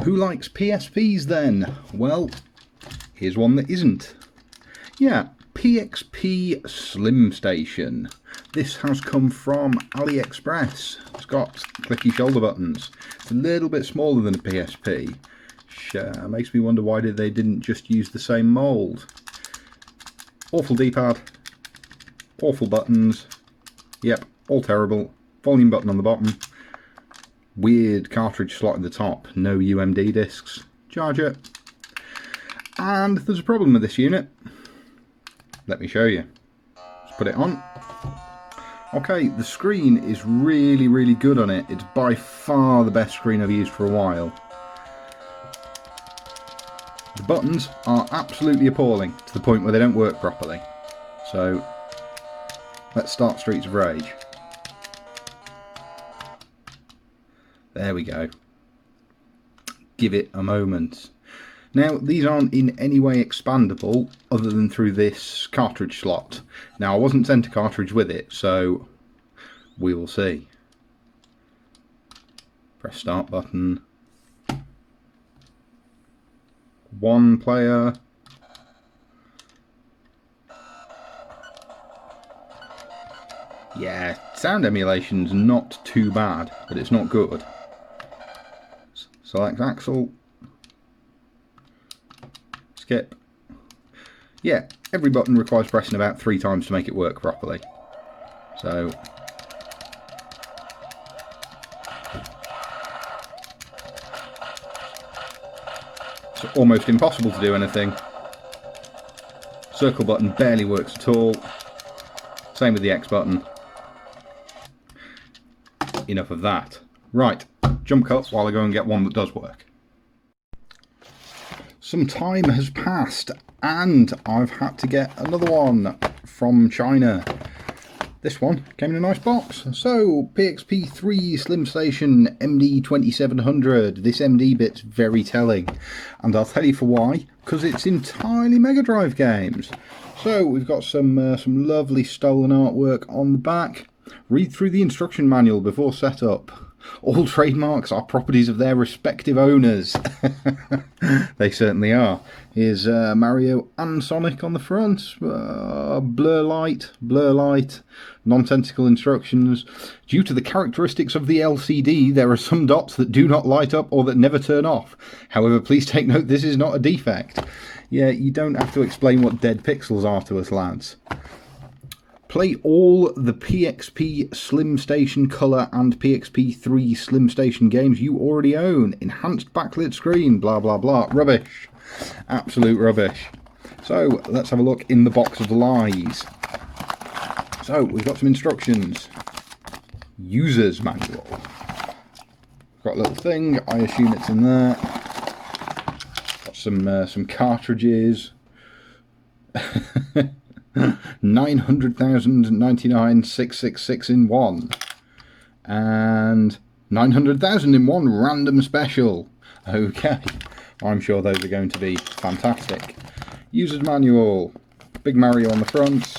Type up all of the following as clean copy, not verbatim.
Who likes PSPs then? Well, here's one that isn't. Yeah, Pxp Slim Station. This has come from AliExpress. It's got clicky shoulder buttons. It's a little bit smaller than a PSP, which makes me wonder why they didn't just use the same mould. Awful D-pad, awful buttons, yep, all terrible. Volume button on the bottom, weird cartridge slot at the top, no UMD discs, charger. And there's a problem with this unit. Let me show you. Let's put it on. Okay, the screen is really good on it. It's by far the best screen I've used for a while. The buttons are absolutely appalling, to the point where they don't work properly. So, let's start Streets of Rage. There we go. Give it a moment. Now, these aren't in any way expandable other than through this cartridge slot. Now, I wasn't sent a cartridge with it, so we will see. Press start button. One player. Yeah, sound emulation's not too bad, but it's not good. Select Axle. Skip. Yeah, every button requires pressing about 3 times to make it work properly. So it's almost impossible to do anything. Circle button barely works at all. Same with the X button. Enough of that. Right, jump cut while I go and get one that does work. Some time has passed and I've had to get another one from China. This one came in a nice box. So, PXP3 Slim Station MD2700. This MD bit's very telling. And I'll tell you for why. Because it's entirely Mega Drive games. So, we've got some lovely stolen artwork on the back. Read through the instruction manual before setup. All trademarks are properties of their respective owners. They certainly are. Here's Mario and Sonic on the front. Blur light, non-tentacle instructions. Due to the characteristics of the LCD, there are some dots that do not light up or that never turn off. However, please take note, this is not a defect. Yeah, you don't have to explain what dead pixels are to us, lads. Play all the Pxp Slim Station Colour and PXP3 Slim Station games you already own. Enhanced backlit screen, blah blah blah. Rubbish. Absolute rubbish. So, let's have a look in the box of lies. So, we've got some instructions. User's manual. Got a little thing, I assume it's in there. Got some cartridges. 900,099,666 in one, and 900,000 in one random special. Okay, I'm sure those are going to be fantastic. User's manual, Big Mario on the front.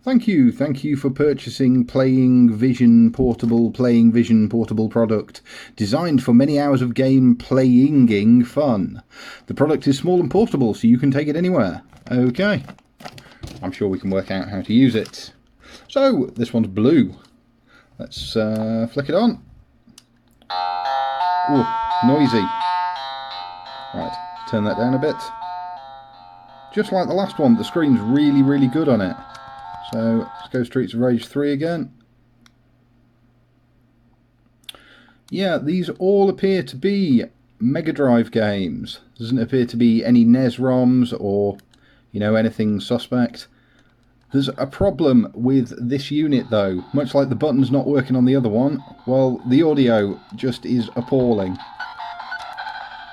Thank you for purchasing Playing Vision Portable product, designed for many hours of game playing fun. The product is small and portable, so you can take it anywhere. Okay. I'm sure we can work out how to use it. So, this one's blue. Let's flick it on. Ooh, noisy. Right, turn that down a bit. Just like the last one, the screen's really good on it. So, let's go Streets of Rage 3 again. Yeah, these all appear to be Mega Drive games. Doesn't appear to be any NES ROMs or, you know, anything suspect. There's a problem with this unit though. Much like the buttons not working on the other one, well, the audio just is appalling.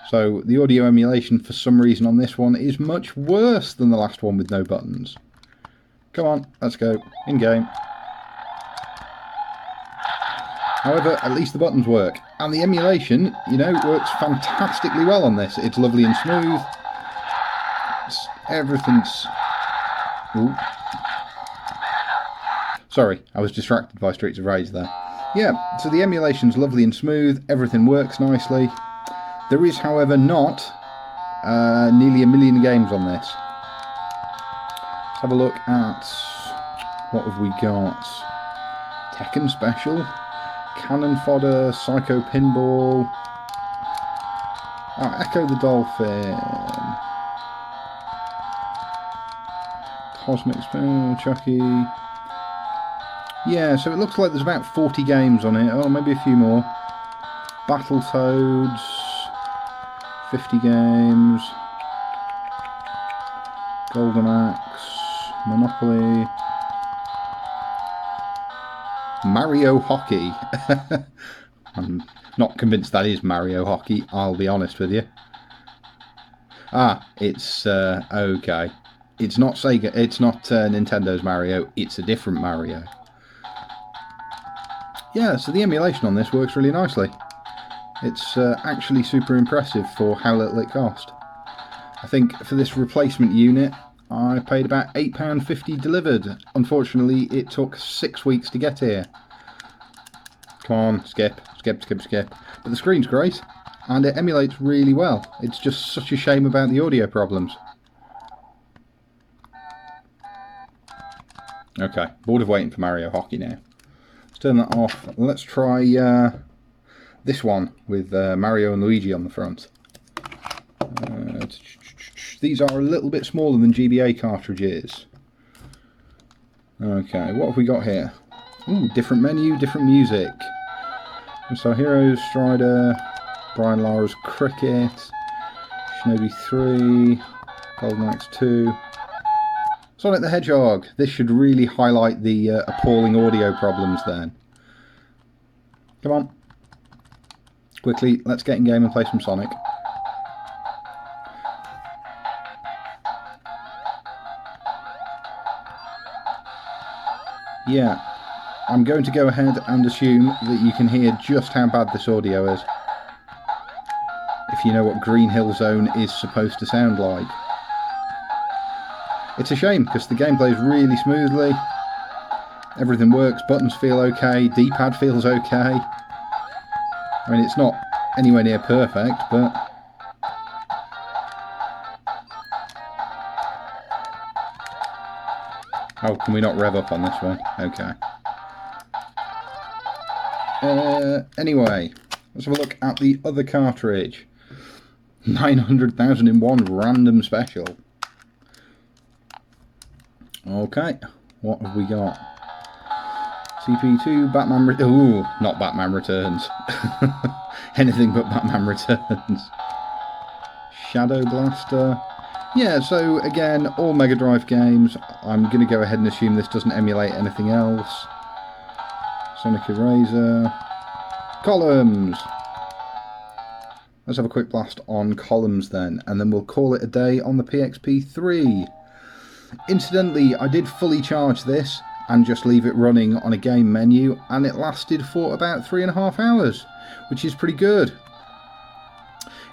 So the audio emulation for some reason on this one is much worse than the last one with no buttons. Come on, let's go. In game. However, at least the buttons work. And the emulation, you know, works fantastically well on this. It's lovely and smooth. Everything's... Ooh. Sorry, I was distracted by Streets of Rage there. Yeah, so the emulation's lovely and smooth, everything works nicely. There is, however, not nearly 1 million games on this. Let's have a look at what have we got. Tekken Special, Cannon Fodder, Psycho Pinball, Echo the Dolphin, Cosmic Spin, Chucky. Yeah, so it looks like there's about 40 games on it. Oh, maybe a few more. Battletoads, 50 games. Golden Axe, Monopoly. Mario Hockey. I'm not convinced that is Mario Hockey, I'll be honest with you. It's okay. It's not Sega, it's not Nintendo's Mario, it's a different Mario. Yeah, so the emulation on this works really nicely. It's actually super impressive for how little it cost. I think for this replacement unit I paid about £8.50 delivered. Unfortunately it took 6 weeks to get here. Come on, skip. But the screen's great and it emulates really well. It's just such a shame about the audio problems. Okay, bored of waiting for Mario Hockey now. Let's turn that off. Let's try this one with Mario and Luigi on the front. These are a little bit smaller than GBA cartridges. Okay, what have we got here? Ooh, different menu, different music. So Heroes, Strider, Brian Lara's Cricket, Shinobi 3, Golden Axe 2, Sonic the Hedgehog. This should really highlight the appalling audio problems then. Come on. Quickly, let's get in game and play some Sonic. Yeah, I'm going to go ahead and assume that you can hear just how bad this audio is. If you know what Green Hill Zone is supposed to sound like. It's a shame because the game plays really smoothly. Everything works, buttons feel okay, D-pad feels okay. I mean, it's not anywhere near perfect, but... Oh, can we not rev up on this one? Okay. Anyway, let's have a look at the other cartridge. 900,000 in one random special. Okay, what have we got? CP2, Batman... Ooh, not Batman Returns. Anything but Batman Returns. Shadow Blaster. Yeah, so again, all Mega Drive games. I'm going to go ahead and assume this doesn't emulate anything else. Sonic Eraser. Columns. Let's have a quick blast on Columns then, and then we'll call it a day on the PXP3. Incidentally, I did fully charge this and just leave it running on a game menu, and it lasted for about 3.5 hours, which is pretty good.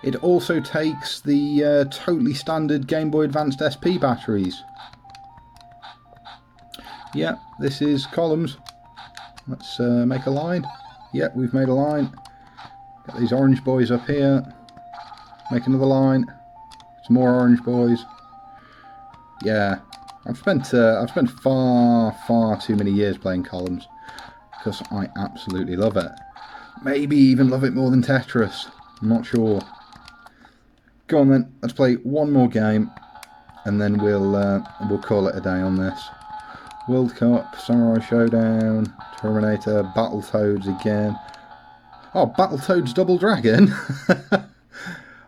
It also takes the totally standard Game Boy Advanced SP batteries. Yeah, this is Columns. Let's make a line. Yeah, we've made a line. Got these orange boys up here. Make another line. Some more orange boys. Yeah, I've spent far too many years playing Columns because I absolutely love it. Maybe even love it more than Tetris. I'm not sure. Go on then, let's play one more game and then we'll call it a day on this. World Cup, Samurai Showdown, Terminator, Battletoads again. Oh, Battletoads Double Dragon?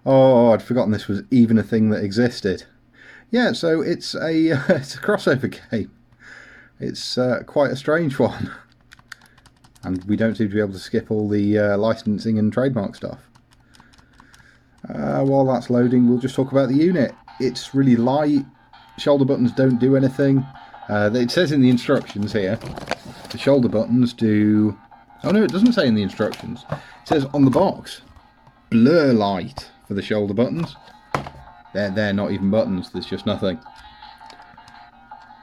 Oh, I'd forgotten this was even a thing that existed. Yeah, so it's a crossover game. It's quite a strange one. And we don't seem to be able to skip all the licensing and trademark stuff. While that's loading, we'll just talk about the unit. It's really light. Shoulder buttons don't do anything. It says in the instructions here, the shoulder buttons do... Oh no, it doesn't say in the instructions. It says on the box, blur light for the shoulder buttons. They're not even buttons, there's just nothing.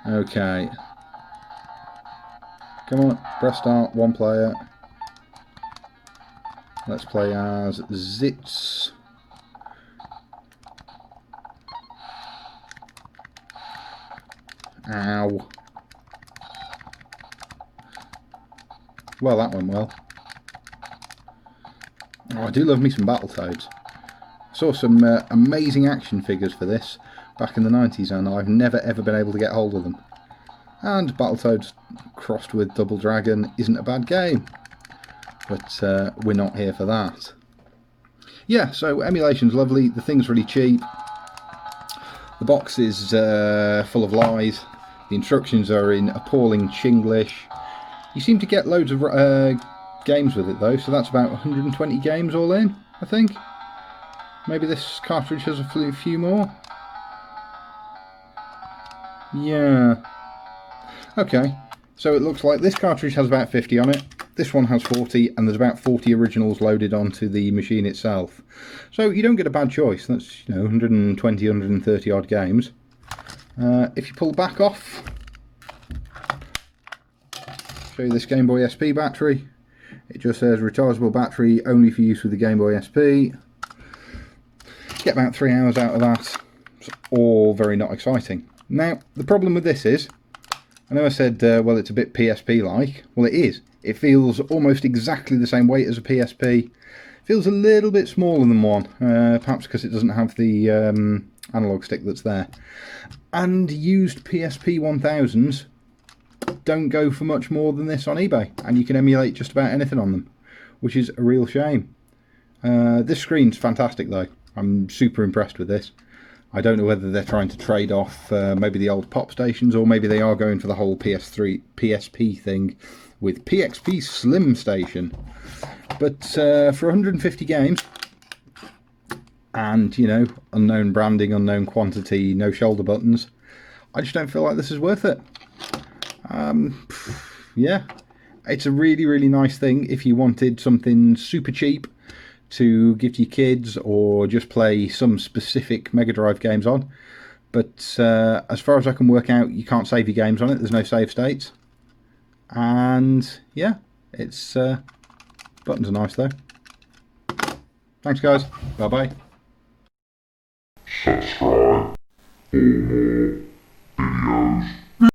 Okay. Come on, press start, one player. Let's play as Zitz. Ow. Well, that went well. Oh, I do love me some Battletoads. I saw some amazing action figures for this back in the 90s, and I've never ever been able to get hold of them. And Battletoads crossed with Double Dragon isn't a bad game, but we're not here for that. Yeah, so Emulation's lovely, the thing's really cheap, the box is full of lies, the instructions are in appalling Chinglish. You seem to get loads of games with it though, so that's about 120 games all in, I think. Maybe this cartridge has a few more. Yeah. Okay, so it looks like this cartridge has about 50 on it, this one has 40, and there's about 40 originals loaded onto the machine itself. So you don't get a bad choice. That's, you know, 120, 130 odd games. If you pull the back off, show you this Game Boy SP battery. It just says rechargeable battery, only for use with the Game Boy SP. Get about 3 hours out of that. It's all very not exciting. Now, the problem with this is, I know I said, well, it's a bit PSP-like. Well, it is. It feels almost exactly the same weight as a PSP. It feels a little bit smaller than one, perhaps because it doesn't have the analog stick that's there. And used PSP 1000s don't go for much more than this on eBay, and you can emulate just about anything on them, which is a real shame. This screen's fantastic though. I'm super impressed with this. I don't know whether they're trying to trade off maybe the old pop stations, or maybe they are going for the whole PSP thing with Pxp Slim Station. But for 150 games, and, you know, unknown branding, unknown quantity, no shoulder buttons, I just don't feel like this is worth it. Yeah, it's a really, really nice thing if you wanted something super cheap to give to your kids or just play some specific megadrive games on. But as far as I can work out, you can't save your games on it. There's no save states. And yeah, it's buttons are nice though. Thanks guys. Bye bye.